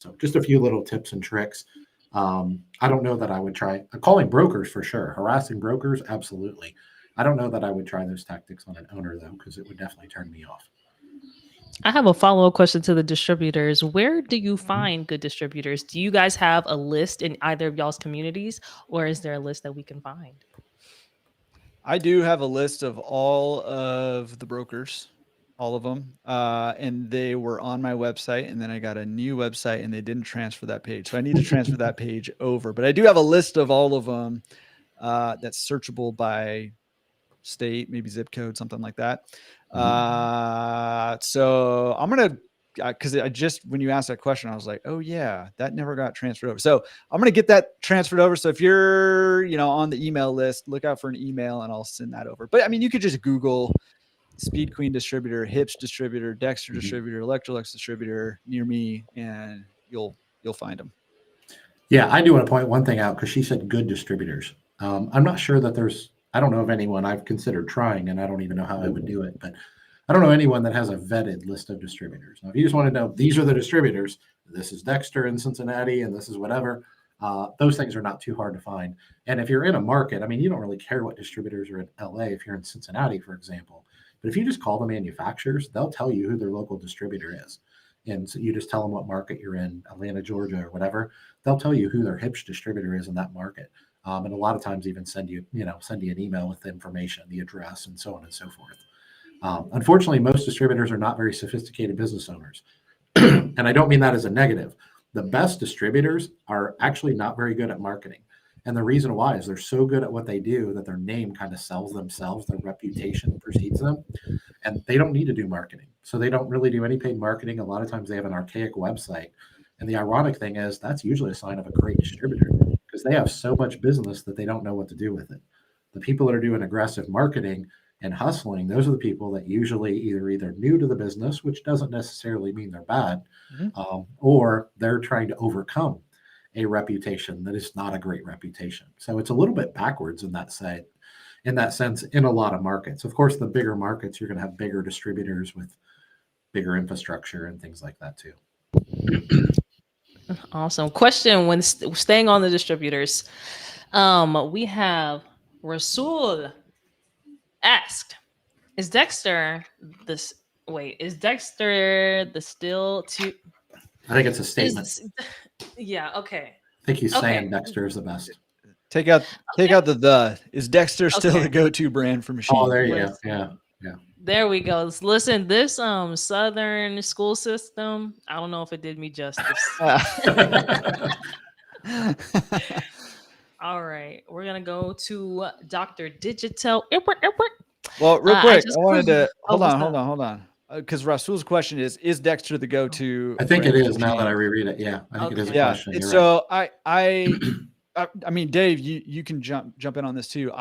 So just a few little tips and tricks. I don't know that I would try calling brokers for sure. Harassing brokers, absolutely. I don't know that I would try those tactics on an owner though, because it would definitely turn me off. I have a follow-up question to the distributors. Where do you Mhm. find good distributors? Do you guys have a list in either of y'all's communities, or is there a list that we can find? I do have a list of all of the brokers, all of them, and they were on my website. And then I got a new website, and they didn't transfer that page, so I need to transfer that page over. But I do have a list of all of them that's searchable by state, maybe zip code, something like that. So I'm gonna, because I just, when you asked that question, I was like, oh yeah, that never got transferred over. So I'm gonna get that transferred over. So if you're, on the email list, look out for an email and I'll send that over. But I mean, you could just Google Speed Queen distributor, Hips distributor, Dexter Mhm. distributor, Electrolux distributor near me, and you'll find them. Yeah, I do want to point one thing out because she said good distributors. I'm not sure that I don't know of anyone I've considered trying, and I don't even know how I would do it, but I don't know anyone that has a vetted list of distributors. Now, if you just want to know these are the distributors, this is Dexter in Cincinnati, and this is whatever, those things are not too hard to find. And if you're in a market, I mean, you don't really care what distributors are in LA if you're in Cincinnati, for example. But if you just call the manufacturers, they'll tell you who their local distributor is. And so you just tell them what market you're in, Atlanta, Georgia, or whatever. They'll tell you who their Hips distributor is in that market. And a lot of times even send you an email with the information, the address, and so on and so forth. Unfortunately, most distributors are not very sophisticated business owners. And I don't mean that as a negative. The best distributors are actually not very good at marketing. And the reason why is they're so good at what they do that their name kind of sells themselves, their reputation precedes them, and they don't need to do marketing. So they don't really do any paid marketing. A lot of times they have an archaic website. And the ironic thing is that's usually a sign of a great distributor because they have so much business that they don't know what to do with it. The people that are doing aggressive marketing and hustling, those are the people that usually either new to the business, which doesn't necessarily mean they're bad, or they're trying to overcome a reputation that is not a great reputation. So it's a little bit backwards in that sense in a lot of markets. Of course, the bigger markets, you're going to have bigger distributors with bigger infrastructure and things like that too. Awesome. Question when staying on the distributors. We have Rasul asked, is Dexter this is Dexter the still to I think it's a statement. Yeah, okay. I think he's Okay. saying Dexter is the best. Take out the. Is Dexter still Okay. the go-to brand for machine? Oh, there you go. Listen. Yeah. There we go. Listen, this Southern school system, I don't know if it did me justice. All right, we're gonna go to Dr. Digital. Well, real quick, I wanted to hold what's on. Because Rasul's question is Dexter the go-to? I think it brand is for now that I machine? reread it. Yeah, I think it is a Yeah. question. You're right. So I mean, Dave, you can jump in on this too.